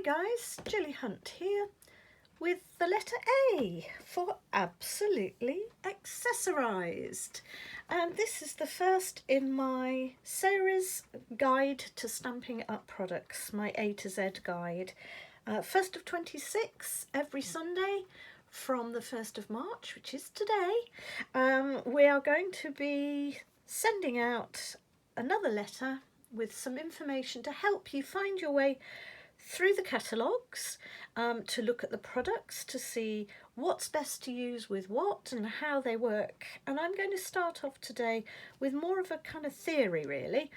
Hi guys, Gilly Hunt here with the letter A for absolutely accessorised, and this is the first in my series guide to Stamping Up products, my A to Z guide. First of 26 every Sunday from the 1st of March, which is today. We are going to be sending out another letter with some information to help you find your way through the catalogues, to look at the products, to see what's best to use with what and how they work. And I'm going to start off today with more of a kind of theory really,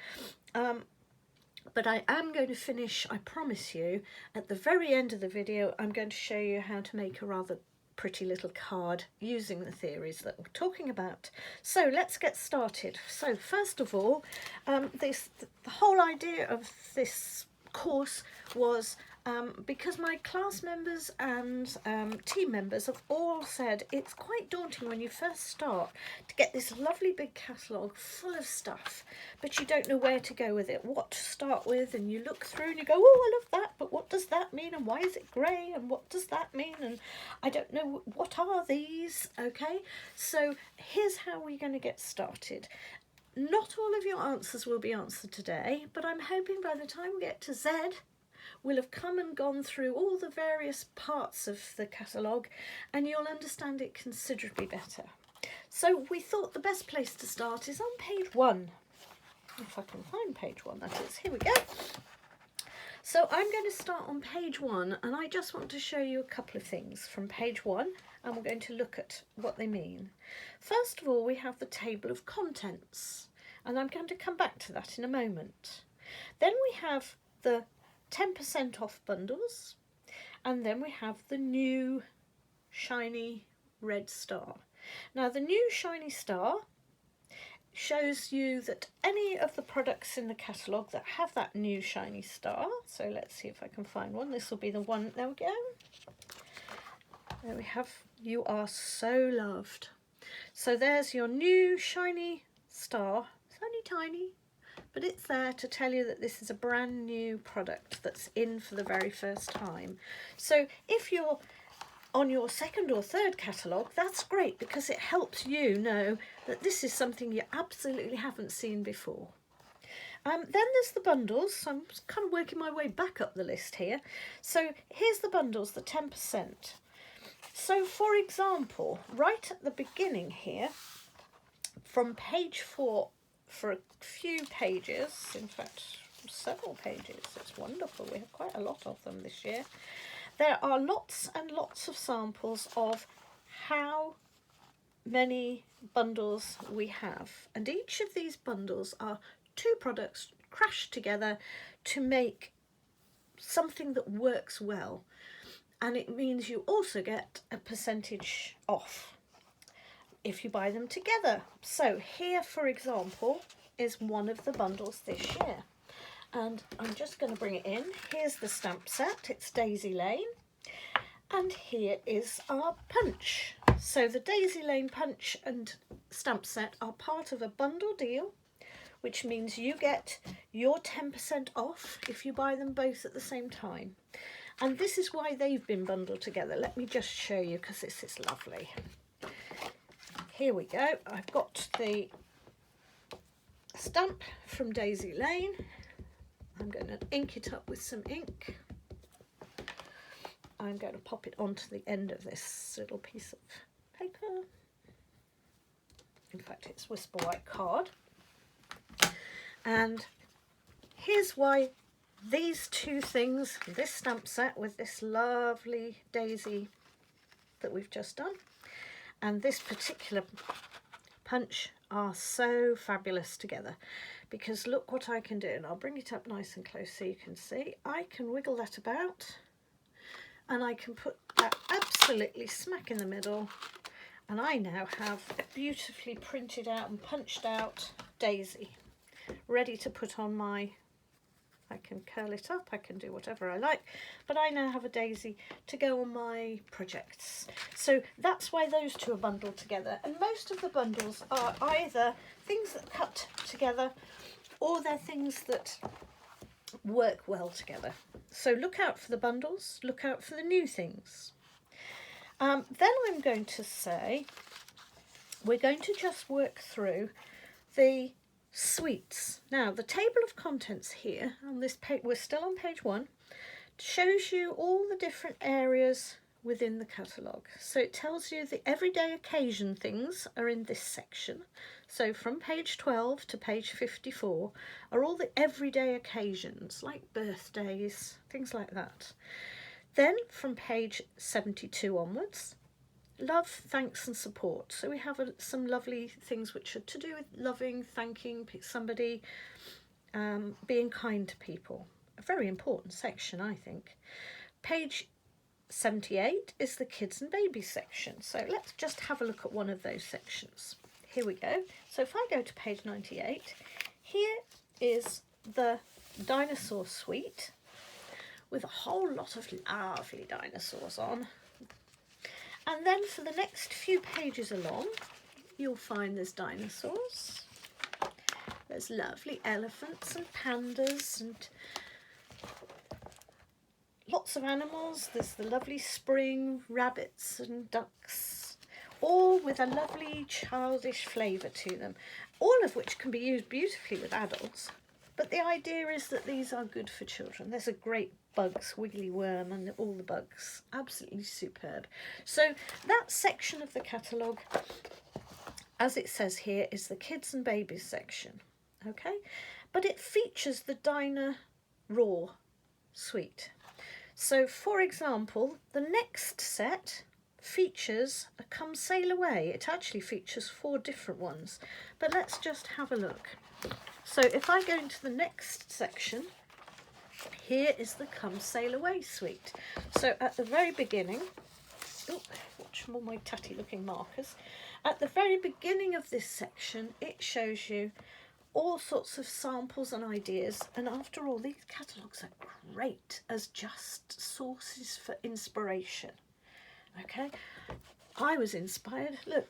but I am going to finish, I promise you, at the very end of the video. I'm going to show you how to make a rather pretty little card using the theories that we're talking about. So let's get started. So first of all, the whole idea of this course was because my class members and team members have all said it's quite daunting when you first start to get this lovely big catalogue full of stuff, but you don't know where to go with it, what to start with, and you look through and you go, oh, I love that, but what does that mean, and why is it grey, and what does that mean, and I don't know, what are these? Okay, so here's how we're going to get started. Not all of your answers will be answered today, but I'm hoping by the time we get to Z, we'll have come and gone through all the various parts of the catalogue and you'll understand it considerably better. So we thought the best place to start is on page 1. If I can find page 1, that is. Here we go. So I'm going to start on page 1, and I just want to show you a couple of things from page 1, and we're going to look at what they mean. First of all, we have the table of contents, and I'm going to come back to that in a moment. Then we have the 10% off bundles, and then we have the new shiny red star. Now the new shiny star shows you that any of the products in the catalogue that have that new shiny star, so let's see if I can find one. This will be the one. There we go. There we have You Are So Loved. So there's your new shiny star. It's only tiny, but it's there to tell you that this is a brand new product that's in for the very first time. So if you're on your second or third catalogue, that's great because it helps you know that this is something you absolutely haven't seen before. Then there's the bundles. So I'm kind of working my way back up the list here. So here's the bundles, the 10%. So for example, right at the beginning here, from page 4, for a few pages, in fact several pages, it's wonderful, we have quite a lot of them this year, there are lots and lots of samples of how many bundles we have, and each of these bundles are 2 products crashed together to make something that works well, and it means you also get a percentage off if you buy them together. So here, for example, is one of the bundles this year, and I'm just going to bring it in. Here's the stamp set, it's Daisy Lane, and here is our punch. So the Daisy Lane punch and stamp set are part of a bundle deal, which means you get your 10% off if you buy them both at the same time. And this is why they've been bundled together. Let me just show you, because this is lovely. Here we go. I've got the stamp from Daisy Lane. I'm going to ink it up with some ink. I'm going to pop it onto the end of this little piece of paper. In fact, it's Whisper White card. And here's why these 2 things, this stamp set with this lovely daisy that we've just done, and this particular punch are so fabulous together, because look what I can do, and I'll bring it up nice and close so you can see. I can wiggle that about and I can put that absolutely smack in the middle, and I now have a beautifully printed out and punched out daisy ready to put on my, I can curl it up, I can do whatever I like, but I now have a daisy to go on my projects. So that's why those 2 are bundled together, and most of the bundles are either things that cut together, or they're things that work well together. So look out for the bundles, look out for the new things. Then I'm going to say we're going to just work through the sweets. Now the table of contents here on this page, we're still on page 1, shows you all the different areas within the catalogue. So it tells you the everyday occasion things are in this section. So from page 12 to page 54 are all the everyday occasions, like birthdays, things like that. Then from page 72 onwards, love, thanks and support. So we have some lovely things which are to do with loving, thanking somebody, being kind to people. A very important section, I think. Page 78 is the kids and babies section. So let's just have a look at one of those sections. Here we go. So if I go to page 98, here is the dinosaur suite with a whole lot of lovely dinosaurs on. And then for the next few pages along, you'll find there's dinosaurs. There's lovely elephants and pandas and lots of animals. There's the lovely spring rabbits and ducks, all with a lovely childish flavour to them, all of which can be used beautifully with adults. But the idea is that these are good for children. There's a great bugs, wiggly worm and all the bugs. Absolutely superb. So that section of the catalogue, as it says here, is the kids and babies section. Okay, but it features the Dinah Raw suite. So for example, the next set features a Come Sail Away. It actually features 4 different ones, but let's just have a look. So if I go into the next section, here is the Come Sail Away suite. So at the very beginning, watch all my tatty looking markers. At the very beginning of this section, it shows you all sorts of samples and ideas. And after all, these catalogues are great as just sources for inspiration. Okay, I was inspired. Look,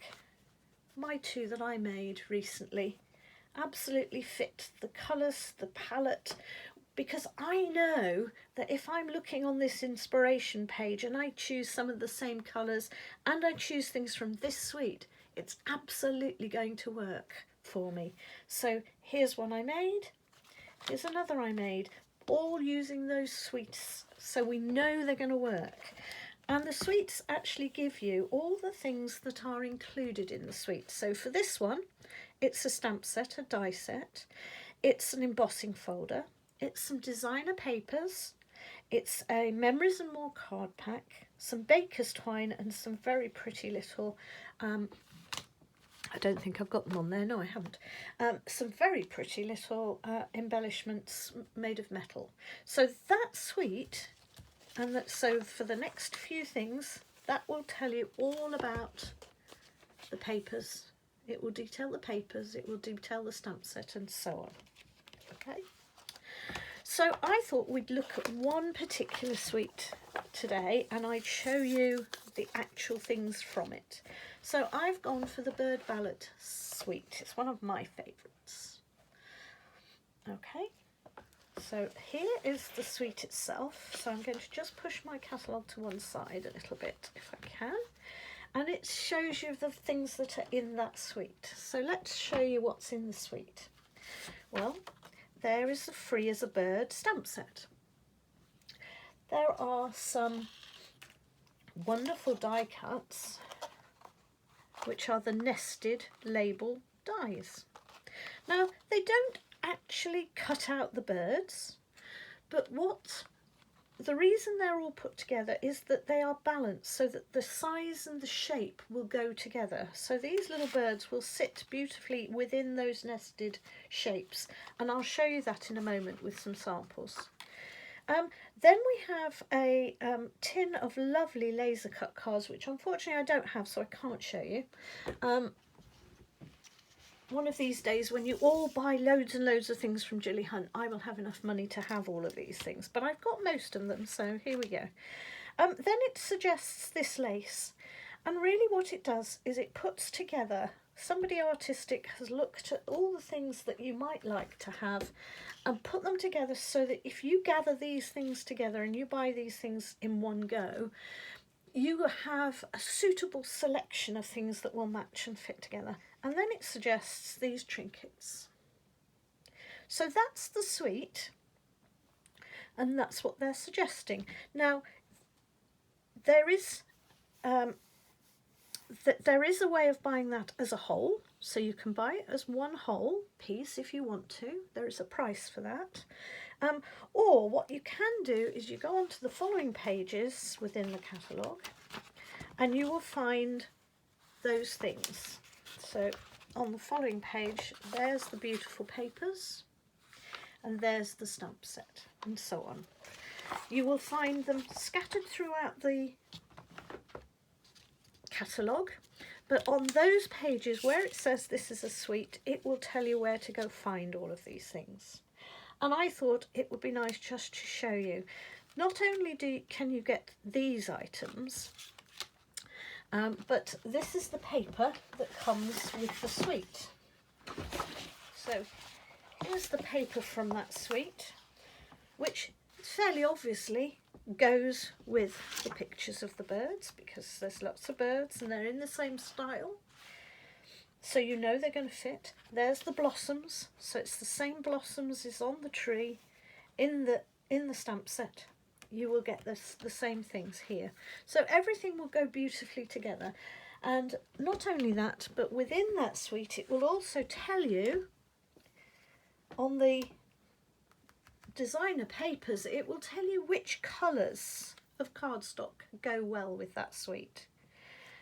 my 2 that I made recently absolutely fit the colours, the palette, because I know that if I'm looking on this inspiration page and I choose some of the same colours and I choose things from this suite, it's absolutely going to work for me. So here's one I made, here's another I made, all using those suites, so we know they're going to work. And the suites actually give you all the things that are included in the suite. So for this one, it's a stamp set, a die set, it's an embossing folder, it's some designer papers, it's a Memories and More card pack, some baker's twine and some very pretty little, I don't think I've got them on there, no I haven't, some very pretty little embellishments made of metal. So that suite, and so for the next few things, that will tell you all about the papers. It will detail the papers, it will detail the stamp set and so on. Okay, so I thought we'd look at one particular suite today and I'd show you the actual things from it. So I've gone for the Bird Ballad suite. It's one of my favourites. Okay, so here is the suite itself. So I'm going to just push my catalogue to one side a little bit if I can. And it shows you the things that are in that suite. So let's show you what's in the suite. Well, there is the Free as a Bird stamp set. There are some wonderful die cuts, which are the nested label dies. Now, they don't actually cut out the birds, but the reason they're all put together is that they are balanced so that the size and the shape will go together. So these little birds will sit beautifully within those nested shapes, and I'll show you that in a moment with some samples. Then we have a tin of lovely laser cut cards, which unfortunately I don't have, so I can't show you. One of these days, when you all buy loads and loads of things from Gilly Hunt, I will have enough money to have all of these things, but I've got most of them, so here we go. Then it suggests this lace, and really what it does is it puts together somebody artistic has looked at all the things that you might like to have and put them together so that if you gather these things together and you buy these things in one go, you have a suitable selection of things that will match and fit together. And then it suggests these trinkets. So that's the suite, and that's what they're suggesting. Now, there is a way of buying that as a whole, so you can buy it as one whole piece if you want to. There is a price for that. Or what you can do is you go on to the following pages within the catalogue and you will find those things. So on the following page, there's the beautiful papers and there's the stamp set and so on. You will find them scattered throughout the catalogue, but on those pages where it says this is a suite, it will tell you where to go find all of these things. And I thought it would be nice just to show you. Not only can you get these items, but this is the paper that comes with the suite. So here's the paper from that suite, which fairly obviously goes with the pictures of the birds because there's lots of birds and they're in the same style. So you know they're going to fit. There's the blossoms, so it's the same blossoms as on the tree in the stamp set. You will get the same things here. So everything will go beautifully together. And not only that, but within that suite it will also tell you on the designer papers, it will tell you which colours of cardstock go well with that suite.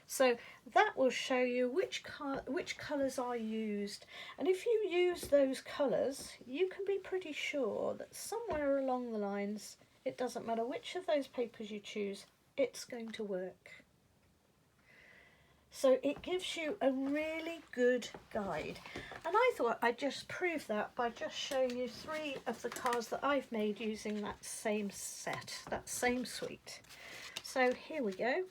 So that will show you which colours are used, and if you use those colours you can be pretty sure that somewhere along the lines, it doesn't matter which of those papers you choose, it's going to work. So it gives you a really good guide, and I thought I'd just prove that by just showing you 3 of the cards that I've made using that same set, that same suite. So here we go.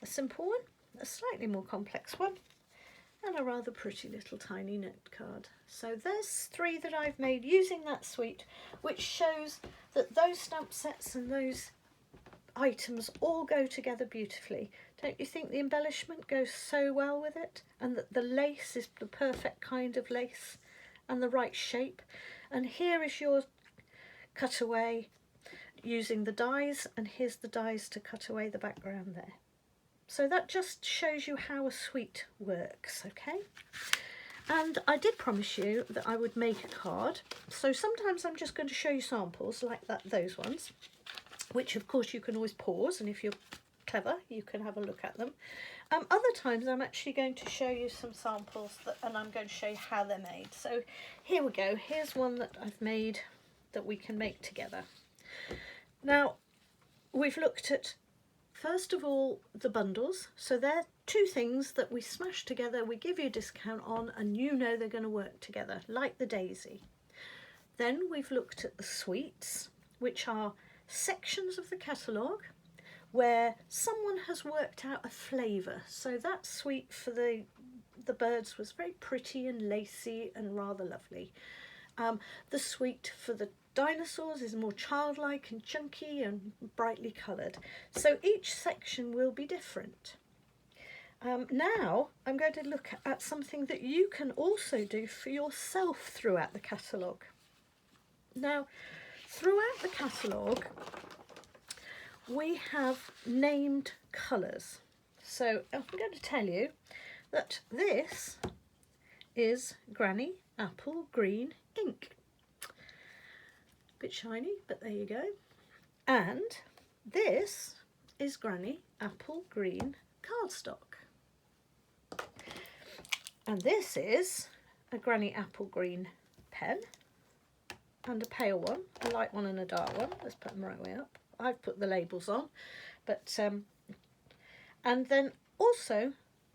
A simple one, a slightly more complex one, and a rather pretty little tiny note card. So there's 3 that I've made using that suite, which shows that those stamp sets and those items all go together beautifully. Don't you think the embellishment goes so well with it, and that the lace is the perfect kind of lace and the right shape? And here is your cutaway using the dies, and here's the dies to cut away the background there. So that just shows you how a suite works, okay? And I did promise you that I would make a card, so sometimes I'm just going to show you samples like those ones, which of course you can always pause, and if you're clever you can have a look at them. Other times I'm actually going to show you some samples and I'm going to show you how they're made. So here we go, here's one that I've made that we can make together. Now we've looked at, first of all, the bundles. So they're 2 things that we smash together, we give you a discount on, and you know they're going to work together, like the daisy. Then we've looked at the suites, which are sections of the catalogue where someone has worked out a flavour. So that suite for the birds was very pretty and lacy and rather lovely. The suite for the dinosaurs is more childlike and chunky and brightly coloured. So each section will be different. Now I'm going to look at something that you can also do for yourself throughout the catalogue. Now, throughout the catalogue we have named colours. So I'm going to tell you that this is Granny Apple Green ink. Bit shiny, but there you go. And this is Granny Apple Green cardstock. And this is a Granny Apple Green pen, and a pale one, a light one and a dark one. Let's put them right way up. I've put the labels on, but and then also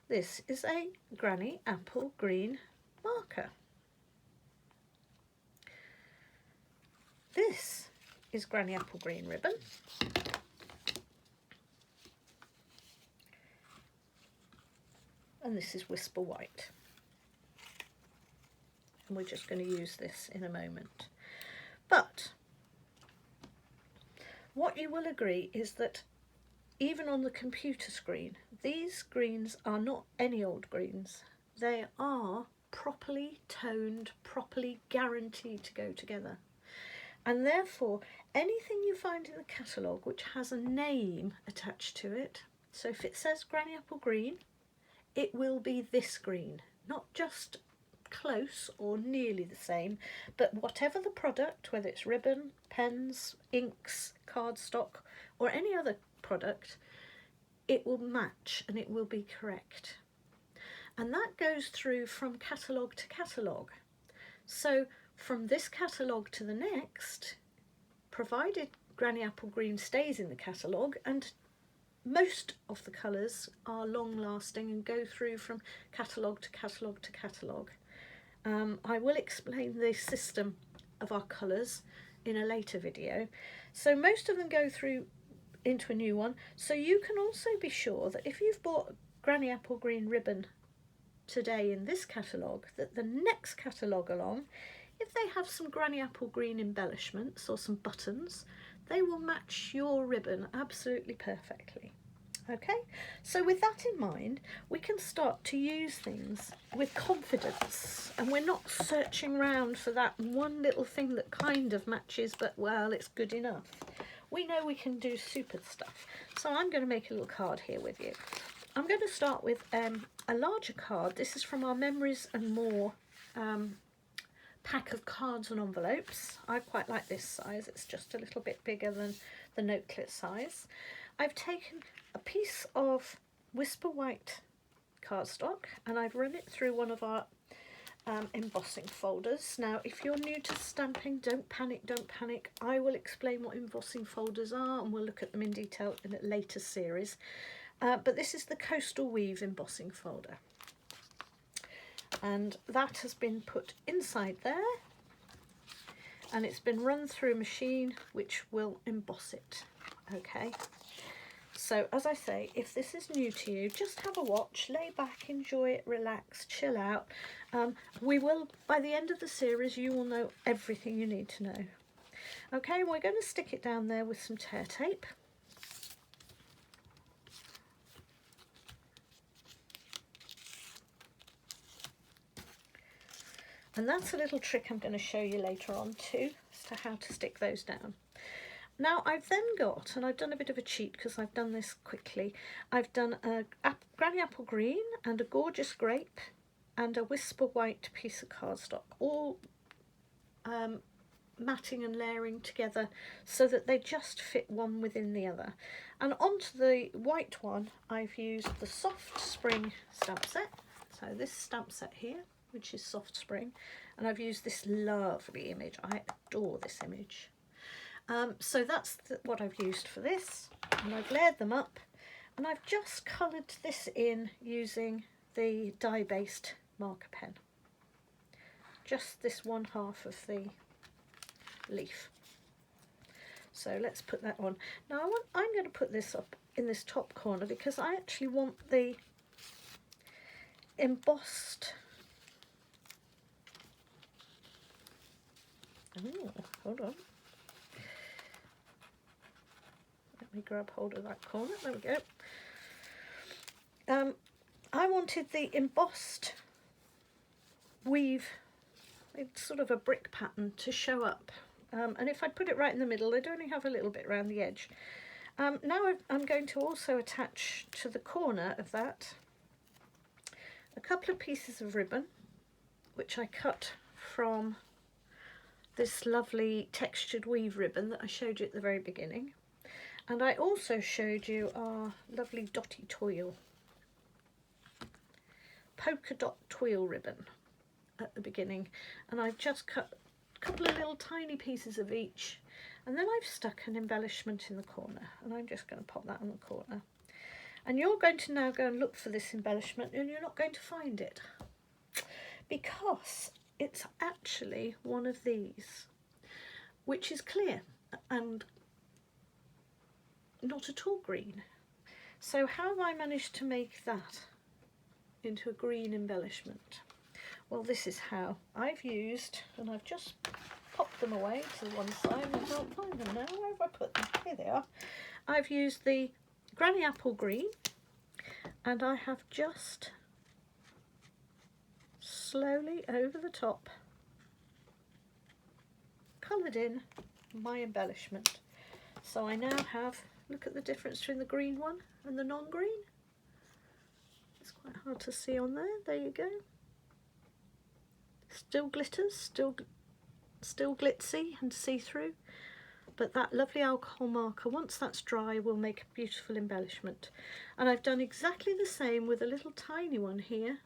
this is a Granny Apple Green marker. This is Granny Apple Green ribbon. And and this is Whisper White. And we're just going to use this in a moment. But what you will agree is that even on the computer screen, these greens are not any old greens. They are properly toned, properly guaranteed to go together. And therefore, anything you find in the catalogue which has a name attached to it, so if it says Granny Apple Green, it will be this green, not just close or nearly the same, but whatever the product, whether it's ribbon, pens, inks, cardstock, or any other product, it will match and it will be correct. And that goes through from catalogue to catalogue. So from this catalogue to the next, provided Granny Apple Green stays in the catalogue, and most of the colours are long lasting and go through from catalogue to catalogue to catalogue. I will explain the system of our colours in a later video. So most of them go through into a new one. So you can also be sure that if you've bought Granny Apple Green ribbon today in this catalogue, that the next catalogue along, if they have some Granny Apple Green embellishments or some buttons, they will match your ribbon absolutely perfectly. Okay, so with that in mind, we can start to use things with confidence, and we're not searching around for that one little thing that kind of matches, but well, it's good enough. We know we can do super stuff. So I'm going to make a little card here with you. I'm going to start with a larger card. This is from our Memories and More pack of cards and envelopes. I quite like this size. It's just a little bit bigger than the notelet size. I've taken a piece of Whisper White cardstock and I've run it through one of our embossing folders. Now, if you're new to stamping, don't panic. I will explain what embossing folders are and we'll look at them in detail in a later series. But this is the Coastal Weave embossing folder. And that has been put inside there and it's been run through a machine which will emboss it. Okay, so as I say, if this is new to you, just have a watch, lay back, enjoy it, relax, chill out. We will, by the end of the series, you will know everything you need to know. Okay, we're going to stick it down there with some tear tape. And that's a little trick I'm going to show you later on too, as to how to stick those down. Now I've then got, and I've done a bit of a cheat because I've done this quickly, I've done a Granny Apple Green and a Gorgeous Grape and a Whisper White piece of cardstock, all matting and layering together so that they just fit one within the other. And onto the white one I've used the Soft Spring stamp set, so this stamp set here, which is Soft Spring, and I've used this lovely image. I adore this image. So that's what I've used for this, and I've layered them up and I've just coloured this in using the dye-based marker pen, just this one half of the leaf. So let's put that on. Now I'm going to put this up in this top corner because I actually want the embossed, oh, hold on, let me grab hold of that corner, there we go. I wanted the embossed weave, it's sort of a brick pattern, to show up. And if I put it right in the middle, I'd only have a little bit around the edge. Now I'm going to also attach to the corner of that a couple of pieces of ribbon, which I cut from this lovely textured weave ribbon that I showed you at the very beginning. And I also showed you our lovely dotty twill, polka dot twill ribbon at the beginning. And I've just cut a couple of little tiny pieces of each. And then I've stuck an embellishment in the corner. And I'm just going to pop that in the corner. And you're going to now go and look for this embellishment and you're not going to find it. Because it's actually one of these, which is clear and not at all green. So how have I managed to make that? into a green embellishment. Well, this is how I've used, and I've just popped them away to one side. I can't find them now. Where have I put them? Here they are. I've used the Granny Apple Green, and I have just slowly over the top coloured in my embellishment. So I now have, look at the difference between the green one and the non-green. It's quite hard to see on there. There you go. Still glitters, still glitzy and see-through, but that lovely alcohol marker, once that's dry, will make a beautiful embellishment. And I've done exactly the same with a little tiny one here,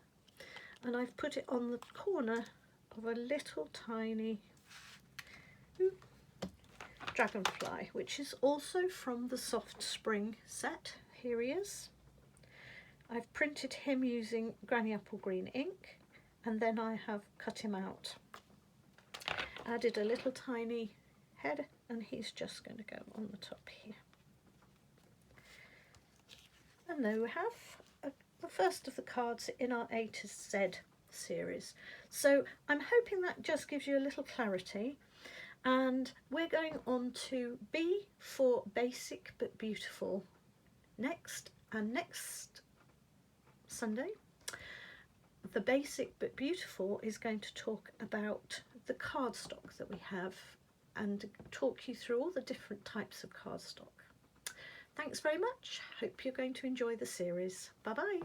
and I've put it on the corner of a little tiny dragonfly, which is also from the Soft Spring set. Here he is. I've printed him using Granny Apple Green ink, and then I have cut him out. Added a little tiny head, and he's just going to go on the top here. And there we have the first of the cards in our A to Z series. So I'm hoping that just gives you a little clarity, and we're going on to B for Basic but Beautiful next Sunday. The Basic but Beautiful is going to talk about the cardstock that we have and talk you through all the different types of cardstock. Thanks very much. Hope you're going to enjoy the series. Bye bye.